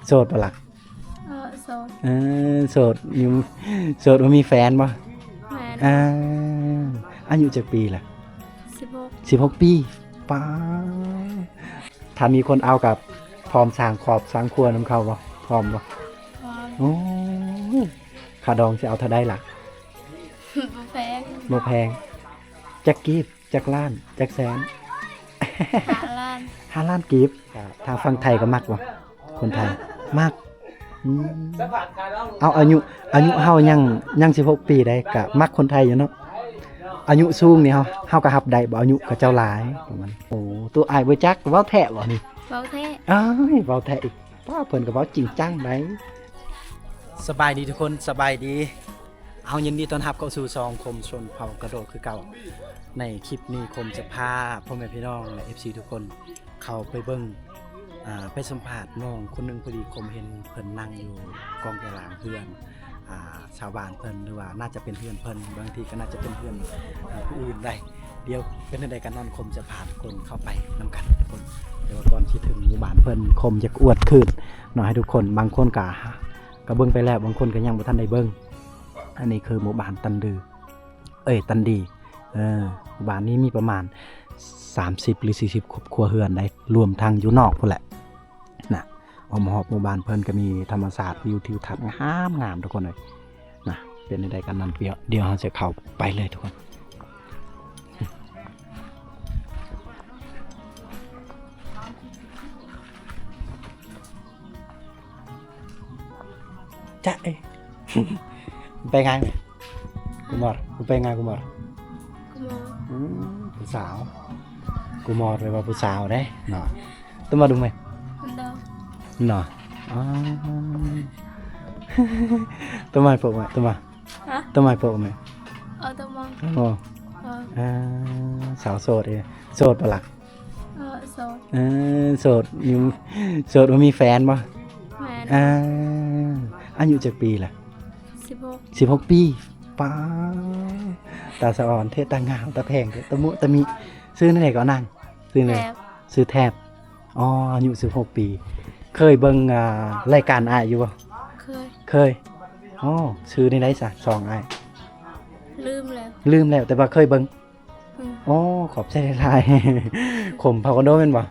โสดปะล่ะโสดโสดอยู่โสดบ่มีแฟนบ่แมนอายุจักปีล่ะ16 ปีป้าถ้ามีคนเอากับพร้อมสร้างครอบสร้างครัวนํเขาบ่พร้อมบ่โอ้ค่าดองสิเอาเท่าใดล่ะบ่แพงจักกีบจักล้านจักแสน5 ล้านกีบถ้าฟังไทยก็มักบ่คนไทยมักเอาอายุเฮายัง16 ปีได้ก็มักคนไทยอยู่เนาะอายุสูงนี่เฮาก็รับได้บ่อายุกับเจ้าหลายประมาณโอ้ตัวอ้ายบ่จักเว้าแท้บ่นี่เว้าแท้เว้าแท้อีกป้าเพิ่นก็เว้าจริงจังได้สบายดีทุกคนสบายดีเอายินดีต้อนรับเข้าสู่ซองคมชนเผ่ากระโดดคือเก่าในคลิปนี้คมจะพาพ่อแม่พี่น้องและ FC ทุกคนเข้าไปเบิ่งไปสัมภาษณ์น้องคนนึงพอดีคมเห็นเพิ่นนั่งอยู่กองกลางเพื่อนชาวบ้านเพิ่นหรือว่าน่าจะเป็นเพื่อนเพิ่นบางทีก็น่าจะเป็นเพื่อนผู้อื่นได้เดี๋ยวเป็นใดกันนั่นคมจะพาทุกคนเข้าไปนำกันทุกคนเดี๋ยวก่อนที่ถึงหมู่บ้านเพิ่นคมจะอวดขึ้นหน่อยให้ทุกคนบางคนก็เบิ่งไปแล้วบางคนก็ยังบ่ทันได้เบิ่งอันนี้คือหมู่บ้านตันดีหมู่บ้านนี้มีประมาณ30หรือ40ครอบครัวเรือนได้รวมทางอยู่นอกพุ่นแหละนะออกมาฮอบหมู่บ้านเพิ่นก็มีธรรมศาสตร์วิวทิวทัศน์งามทุกคนเลยนะเป็นใดกันนั้นเดี๋ยวเราจะเข้าไปเลยทุกคนจ๊ะไปไงกูมอดกูไปไงกูมอดผู้สาวกูมอดเลยว่าผู้สาวได้เนาะต้องมาดูไหมเนาะต้องมาโปะไหมต้องมาโปะไหมต้องมาสาวโสดเลยโสดปะล่ะโสดอยู่โสดว่ามีแฟนป่ะแมนอายุจักปีล่ะ16 ปีป้าตาสะอ่อนเทตางามตาแพงตะมุตะมิซื้อนั่นไหนก็นั่งซื้อเลยซื้อแทบอายุ16 ปีเคยเบิ่งรายการอ้ายอยู่บ่เคยซื้อในไหนซะ2อ้ายลืมแล้วแต่ว่าเคยเบิ่งขอบใจหลายๆขมเผาคอนโดแม่นบ่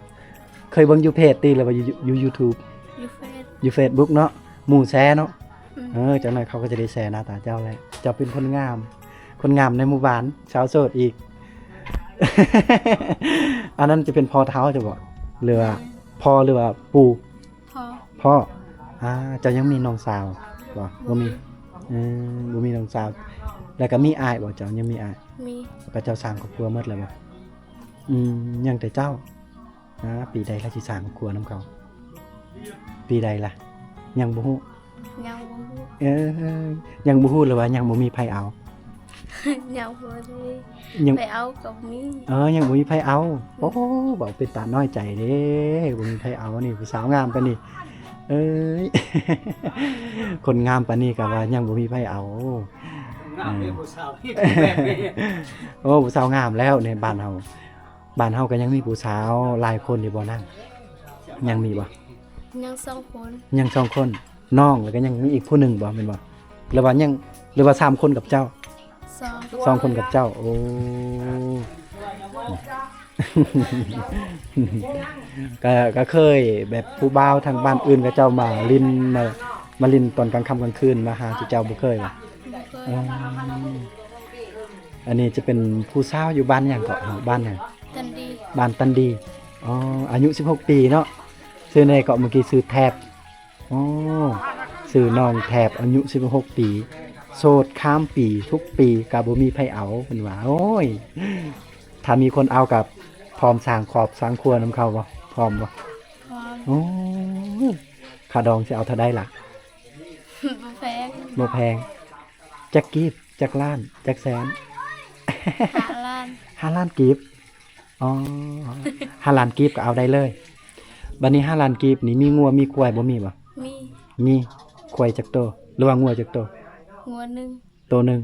เคยเบิ่งอยู่เพจติหรือว่าอยู่ YouTube อยู่ Facebook เนาะหมู่แชร์เนาะจังหน่อยเขาก็จะได้แชร์หน้าตาเจ้าแหละเจ้าเป็นคนงามในหมู่บ้านชาวโสดอีก อันนั้นจะเป็นพ่อเท้าจะบอกหรือว่าพ่อหรือว่าปู่พ่อเจ้ายังมีน้องสาวบ่มีบ่มีน้องสาวแล้วก็มีอ้ายบ่เจ้ายังมีอ้ายมีก็เจ้าสร้างครอบครัวหมดแล้วบ่ยังแต่เจ้าปีใดล่ะสิสร้างครอบครัวนำเขาปีใดล่ะยังบ่ฮู้ยังบ่ฮู้เลยว่ายังบ่มีไผเอายังบ่ไปเอากับมียังบ่มีไผเอาโอ้บอกเป็นตาน้อยใจเด้บ่มีไผเอานี่ผู้สาวงามปานนี้คนงามปานนี้ก็ว่ายังบ่มีไผเอาผู้สาวผู้สาวงามแล้วในบ้านเฮาก็ยังมีผู้สาวหลายคนอยู่บ่นั่งยังมีบ่ยัง2 คนน้องแล้วก็ยังมีอีกผู้หนึ่งบ่แม่นบ่หรือว่า3 คนกับเจ้า2 คนกับเจ้าโอ้ก็เคยแบบผู้บ่าวทางบ้านอื่นกับเจ้ามาลินตอนกลางค่ำกลางคืนมาหาเจ้าบ่เคยบ่อันนี้จะเป็นผู้สาวอยู่บ้านหยังเกาะบ้านหยังบ้านตันดีอายุ16 ปีเนาะชื่อในเกาะเมื่อกี้ชื่อแทบชื่อน้องแทบอายุ16 ปีโสดข้ามปีทุกปีก็บ่มีไผเอาเพิ่นว่าโอ้ยถ้ามีคนเอากับพร้อมสร้างครอบสร้างครัวนำเขาบ่พร้อมบ่ค่าดองสิเอาเท่าใดล่ะบ่แพงจักกีบจักล้านจักแสน5 ล้านกีบ5 ล้านกีบก็เอาได้เลยบัดนี้5 ล้านกีบนี่มีงัวมีควายบ่มีบ่มีควายจักโตหรือว่างัวจักโตงัวนึงตัวนึง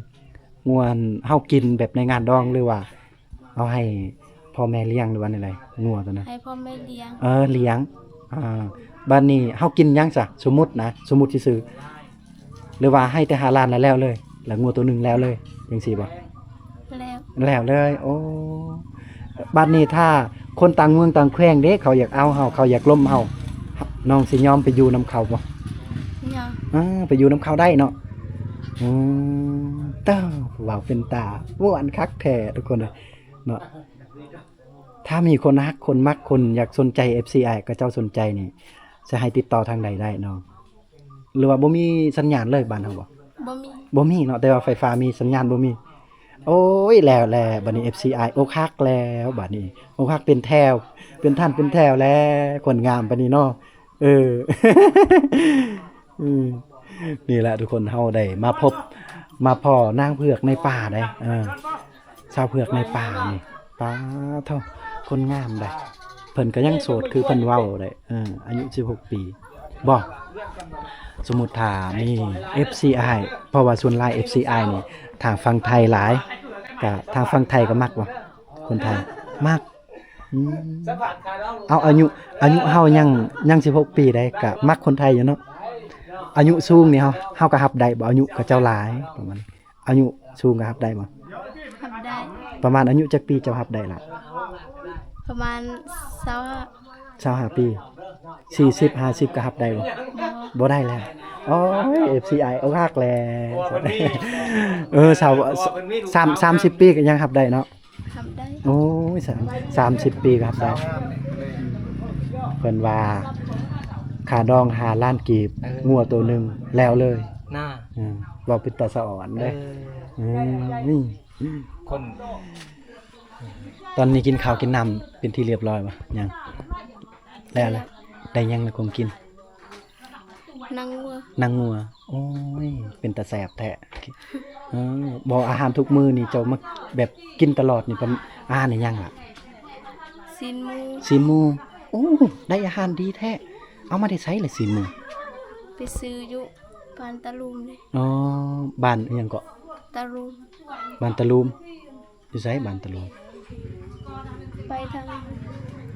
งัวเฮากินแบบในงานดองหรือว่าเอาให้พ่อแม่เลี้ยงหรือว่าอะไรงัวตัวนั้นให้พ่อแม่เลี้ยงเลี้ยง บ้านนี้เฮากินหยังซะสมมุตินะสมมุติซื่อๆหรือว่าให้แต่หาล้านแล้วเลยแล้วงัวตัวหนึงแล้วเลยจังซี่บ่ แล้ว แล้วเลยโอ้บ้านนี้ถ้าคนต่างเมืองต่างแขวงเด้เขาอยากเอาเฮาเขาอยากล้มเฮาน้องสิยอมไปอยู่นํเขาบ่ ยัง ไปอยู่นํเขาได้เนาะอืมเต้าเว้าเป็นตาม่วนคักแท้ทุกคนเลยเนาะถ้ามีคนฮักคนมักคนอยากสนใจ FCI ก็เจ้าสนใจนี่จะให้ติดต่อทางใดได้เนาะหรือว่าบ่มีสัญญาณเลยบ้านเฮาบ่ บ่มี บ่มีเนาะแต่ว่าไฟฟ้ามีสัญญาณบ่มีโอ้ยแล้วแลบัดนี้ FCI อกหักแล้วบัดนี้อกหักเป็นแถวเป็นท่านเป็นแถวแล้วคนงามปานนี้เนาะเออ อืมนี่แหละทุกคนเฮาได้มาพบมาพ้อนางเผือกในป่าได้ชาวเผือกในป่านี่ป้าเท่าคนงามได้เพิ่นก็ยังโสดคือเพิ่นเว้าได้อายุ16ปีบ่สมมุติถ้ามี FCI เพราะว่าส่วนหลาย FCI นี่ทางฝั่งไทยหลายก็ทางฝั่งไทยก็มักบ่คนไทยมักเอาอายุเฮายัง16ปีได้ก็มักคนไทยอยู่เนาะอายุสูงนี่เฮาก็รับได้บ่อายุก็เจ้าหลายประมาณอายุสูงก็รับได้บ่ ทำได้ ประมาณอายุจักปีเจ้ารับได้ล่ะ ประมาณ25ปี40 50ก็รับได้บ่บ่ได้แล้วโอ้ย FCI เอาฮักแล้ว30ปีก็ยังรับได้เนาะ ทำได้ โอ้ย30ปีก็รับได้เพิ่นว่าค่าดอง5ล้านกีบงัวตัวหนึงแล้วเลยหน้าเว้าเป็นตาสะอ่อนเด้นี่คน ตอนนี้กินข้าวกินน้ำเป็นที่เรียบร้อยบ่ยังแล้วล่ะได้ยังล่ะคงกินนางงัวโอ้ยเป็นตาแสบแท้บ่อาหารทุกมื้อนี่เจ้ามาแบบกินตลอดนี่เป็นอาหารอีหยังล่ะซีนหมูโอ้ได้อาหารดีแท้เอามาได้ใช้ล่ะซีนหมูไปซื้ออยู่บ้านตะลุมนี่อ๋อบ้านอีหยังก็ตะลุมบ้านตะลุมอยู่ไสบ้านตะลุมไปทาง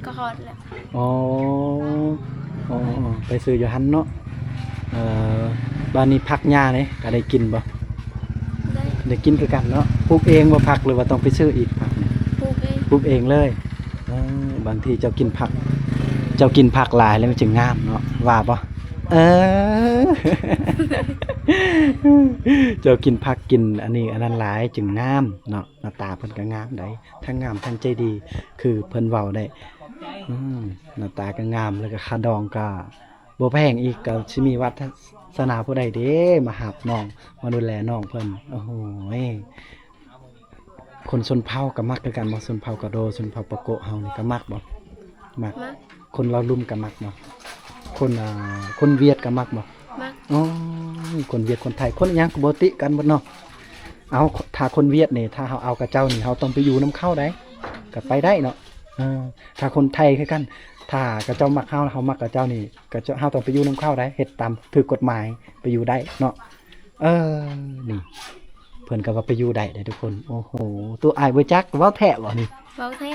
กอดแหละอ๋อไปซื้ออยู่หั่นเนาะบ้านนี้ผักหญ้านี่ก็ได้กินบ่ได้กินคือกันเนาะปลูกเองบ่ผักหรือว่าต้องไปซื้ออีกผักเนี่ยปลูกเองเลยบางทีเจ้ากินผักหลายแล้วมันจึงงามเนาะว่าบ่เจ้ากินผักกินอันนี้อันนั้นหลายจึงงามเนาะหน้าตาเพิ่นก็งามได้ทั้งงามทั้งใจดีคือเพิ่นเว้าได้หน้าตาก็งามแล้วก็ค่าดองก็บ่แพงอีกก็สิมีวัฒนาผู้ใดเด้มาหับน้องมาดูแลน้องเพิ่นโอ้โหคนชนเผ่าก็มักคือกันบ่ชนเผ่ากะโดชนเผ่าปะโกะเฮานี่ก็มักบ่มักคนเราลุ่มก็มักบ่คนเวียดก็มักบ่อ๋อคนเวียดคนไทยคนหยังก็บ่ติกันหมดเนาะเอาถ้าคนเวียดนี่ถ้าเฮาเอากับเจ้านี่เฮาต้องไปอยู่นํเขาได้ก็ไปได้เนาะถ้าคนไทยคือกันถ้ากระเจ้ามักเฮามักกระเจ้านี่กระเจ้าเฮาต้องไปอยู่นำเข้าได้เฮ็ดตามถูกกฎหมายไปอยู่ได้เนาะนี่เพิ่นก็ว่าไปอยู่ได้เด้ทุกคนโอ้โหตัวอ้ายบ่จักเว้าแท้บ่นี่เว้าแท้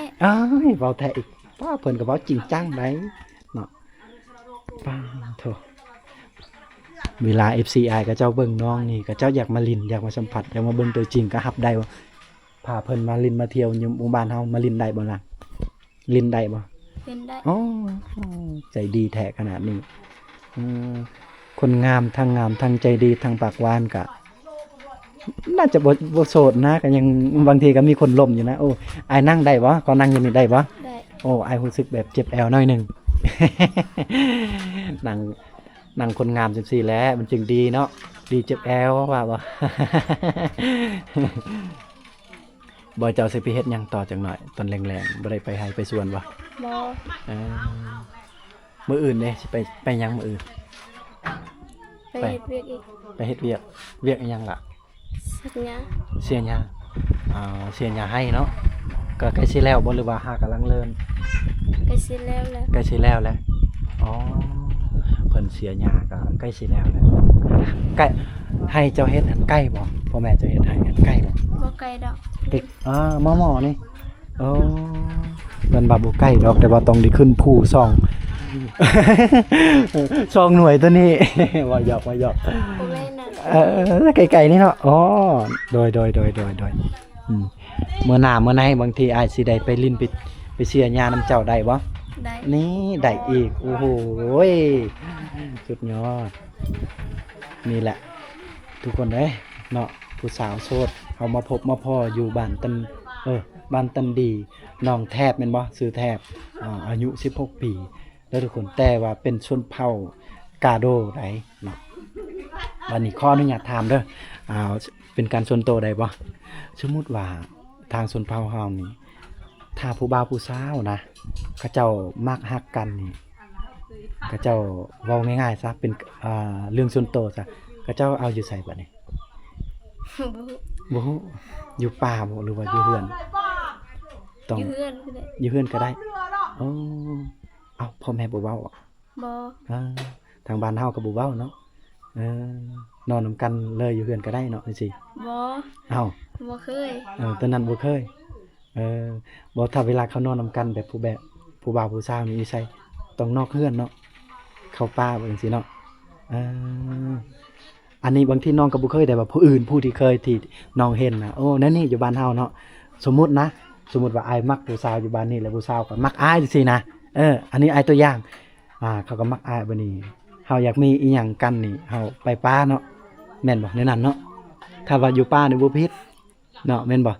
เว้าแท้อีกป้าเพิ่นก็เว้าจริงจังได้เนาะป้าโธ่เวลา FCI กระเจ้าเบิ่งน้องนี่กระเจ้าอยากมาลินอยากมาสัมผัสอยากมาเบิ่งตัวจริงก็รับได้บ่พาเพิ่นมาลินมาเที่ยวอยู่หมู่บ้านเฮามาลินได้บ่ล่ะลินได้บ่เป็นได้ใจดีแท้ขนาดนี้คนงามทั้งใจดีทั้งปากหวานกะน่าจะบ่โสดนะก็ยังบางทีก็มีคนล้มอยู่นะโอ้อายนั่งได้บ่ก็นั่งอยู่นี่ได้บ่ได้โอ้อายรู้สึกแบบเจ็บแอวหน่อยนึง นั่งคนงามจังซี่แหละมันจึงดีเนาะดีเจ็บแอวว่าบ่ บ่เจ้าสิไปเฮ็ดหยังต่อจังหน่อยตอนแรงๆบ่ได้ไปไห้ไปสวนบ่มื้ออื่นเด้สิไปหยังมื้ออื่นไปเฮ็ดเวียกอีกไปเฮ็ดเวียกอีหยังล่ะเสียหญ้าเสียหญ้าให้เนาะก็ใกล้สิแล้วบ่หรือว่าหากำลังเริ่มใกล้สิแล้วอ๋อเพิ่นเสียหญ้าก็ใกล้สิแล้วใกล้ให้เจ้าเฮ็ดใกล้บ่พ่อแม่เจ้าเฮ็ดให้ใกล้บ่ไกลดอกติดหม้อนี่เพิ่นบ่ใกล้ดอกแต่ว่าต้องได้ขึ้นภู ซองหน่วยตัวนี้ ว่าหยอกว่าหยอก บ่แม่นั่น ไก่ๆนี่เนาะอ๋อโดยอืมเมื่อหน้าเมื่อไหนบางทีอาจสิได้ไปลิ้นไปเสียญาน้ำเจ้าได้บ่ ได้ นี่ได้อีกโอ้โหสุดยอดนี่แหละ ทุกคนเด้ยเนาะผู้สาวโสดเอามาพบมาพ่ออยู่บ้านตันบ้านตันดีน้องแทบแม่นบ่ซื้อแทบอายุ16ปีแล้วทุกคนแต่ว่าเป็นชนเผ่ากาโดไดเนาะวันนี้ข้ออนุญาตถามเด้อเป็นการส่วนตัวได้บ่สมมุติว่าทางชนเผ่าเฮานี่ถ้าผู้บ่าวผู้สาวนะเขาเจ้ามักฮักกันนี่เขาเจ้าเว้าง่ายๆซะเป็นเรื่องส่วนตัวซะเขาเจ้าเอาอยู่ไสบัดนี้ บ่ฮู้บ่ฮู้อยู่ป่าบ่หรือว่าอยู่เฮือนต้อง อยู่เฮือนก็ได้ อยู่เฮือนก็ได้โอ้เอ้าพ่อแม่บ่เว้าอ่ะ บ่ ทางบ้านเฮาก็บ่เว้าเนาะนอนนำกันเลยอยู่เฮือนก็ได้เนาะจังซี่ บ่ เอ้า บ่เคย ตอนนั้นบ่เคยบ่ถ้าเวลาเขานอนนำกันแบบผู้บ่าวผู้สาวนี่ใช่ต้องนอกเฮือนเนาะเข้าป่าบ่จังซี่เนาะอันนี้บางทีน้องก็บ่เคยแต่ว่าผู้อื่นผู้ที่เคยที่น้องเห็นนะโอ้นั่นนี่อยู่บ้านเฮาเนาะสมมุติว่าอายมักผู้สาวอยู่บ้านนี่แล้วผู้สาวก็มักอายจังซี่นะอันนี้อายตัวอย่างเขาก็มักอายบัดนี้เฮาอยากมีอีหยังกันนี่เฮาไปป่าเนาะแม่นบ่ในนั้นเนาะถ้าว่าอยู่ป่านี่บ่ผิดเนาะแม่นบ่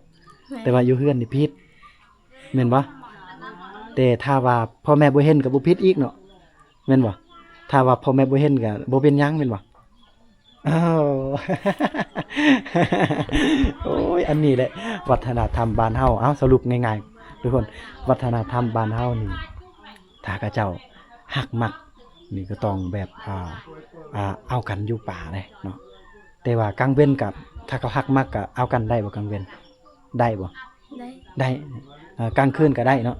แต่ว่าอยู่เฮือนนี่ผิดแม่นบ่แต่ถ้าว่าพ่อแม่บ่เห็นก็บ่ผิดอีกเนาะแม่นบ่ถ้าว่าพ่อแม่บ่เห็นก็บ่เป็นหยังแม่นบ่อ้าว โอ้ยอันนี้แหละวัฒนธรรมบ้านเฮาสรุปง่ายๆทุกคนวัฒนธรรมบ้านเฮานี่ถ้ากะเจ้าฮักมักนี่ก็ต้องแบบเอากันอยู่ป่าเลยเนาะแต่ว่ากลางเว้นกับถ้าเขาฮักมักก็เอากันได้บ่กลางเว้นได้บ่ ได้ กลางคืนก็ได้เนาะ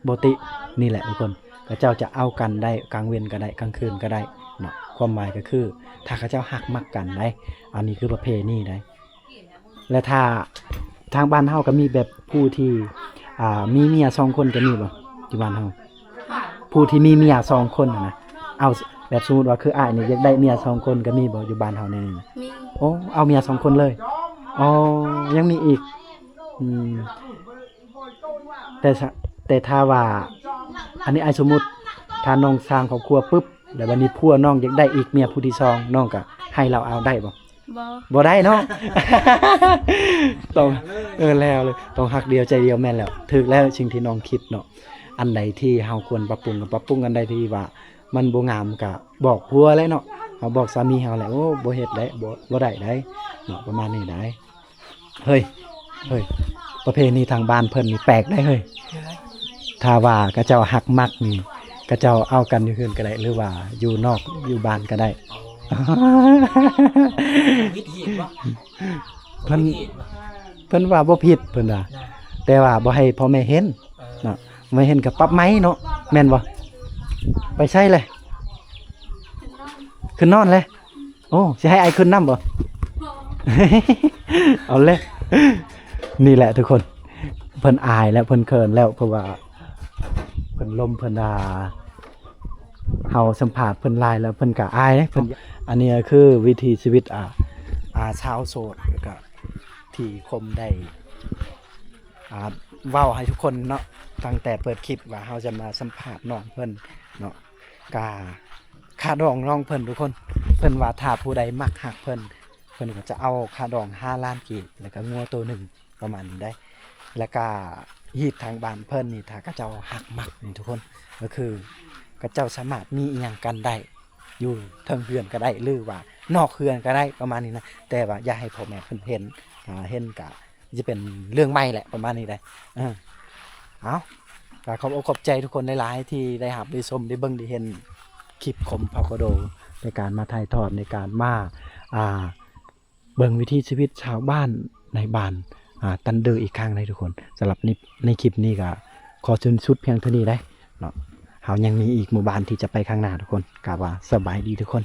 ปกตินี่แหละทุกคนกะเจ้าจะเอากันได้กลางเว้นก็ได้กลางคืนก็ได้เนาะความหมายก็คือถ้าเขาเจ้าฮักมักกันได้อันนี้คือประเพณีได้และถ้าทางบ้านเฮาก็มีแบบผู้ที่มีเมีย2คนก็มีบ่ที่บ้านเฮาผู้ที่มีเมีย2คนนะเอาแบบสมมุติว่าคืออ้ายนี่อยากได้เมีย2คนก็มีบ่อยู่บ้านเฮาแน่นี่นะ มี โอ้เอาเมีย2คนเลยอ๋อยังมีอีกแต่ถ้าว่าอันนี้อ้ายสมมุติถ้าน้องสร้างครอบครัวปุ๊บแล้ววันนี้ผัวน้องอยากได้อีกเมียผู้ที่2น้องก็ให้เราเอาได้บ่ บ่ บ่ได้เนาะ ต้องแล้วเลยต้องฮักเดียวใจเดียวแม่นแล้วถึกแล้วสิ่งที่น้องคิดเนาะอันใดที่เฮาควรปรับปรุงก็ปรับปรุงอันใดที่ว่ามันบ่งามก็บอกผัวแล้วเนาะเฮาบอกสามีเฮาแหละโอ้บ่เฮ็ดได้บ่ได้ได้เนาะประมาณนี้ได้เฮ้ยประเพณีทางบ้านเพิ่นนี่แปลกได้เฮ้ยถ้าว่าเขาเจ้าฮักมักนี่เขาเจ้าเอากันอยู่เฮือนก็ได้หรือว่าอยู่นอกอยู่บ้านก็ได้ วิธีบ่ เพิ่นว่าบ่ผิดเพิ่นว่าแต่ว่าบ่ให้พ่อแม่เห็นเนาะไม่เห็นก็ปรับไหมเนาะแม่นบ่ไปใช้เลยขึ้นนอนเลยโอ้สิให้ไอ้ขึ้นนำบ่ เอาเลยนี่แหละทุกคนเพิ่นอายแล้วเพิ่นเขินแล้วเพราะว่าเพิ่นลมเพิ่นเฮาสัมภาษณ์เพิ่นหลายแล้วเพิ่นก็อายเด้เพิ่นอันนี้ก็คือวิถีชีวิตชาวโสดแล้วก็ที่คมได้เว้าให้ทุกคนเนาะตั้งแต่เปิดคลิปว่าเฮาจะมาสัมภาษณ์น้องเพิ่นเนาะกาค่าดองน้องเพิ่นทุกคนเพิ่นว่าถ้าผู้ใดมักฮักเพิ่นก็จะเอาค่าดอง5ล้านกีบแล้วก็งัวตัวหนึ่งประมาณนี้ได้แล้วก็ฮีดทางบ้านเพิ่นนี่ถ้าเขาเจ้าฮักมักนี่ทุกคนก็คือเขาเจ้าสามารถมีอีหยังกันได้อยู่เทิงเฮือนก็ได้หรือว่านอกเฮือนก็ได้ประมาณนี้นะแต่ว่าอย่าให้พ่อแม่เพิ่นเห็นก็จะเป็นเรื่องใหม่แหละประมาณนี้ได้เอาก็ขอบใจทุกคนหลายๆที่ได้รับได้ชมได้เบิ่งได้เห็นคลิปคมพากโดในการมาถ่ายทอดในการมาเบิ่งวิถีชีวิตชาวบ้านในบ้านตันเดอร์อีกครั้งเลยทุกคนสำหรับในคลิปนี้ก็ขอชวนชุดเพียงเท่านี้ได้เนาะเฮายังมีอีกหมู่บ้านที่จะไปข้างหน้าทุกคนกะว่าสบายดีทุกคน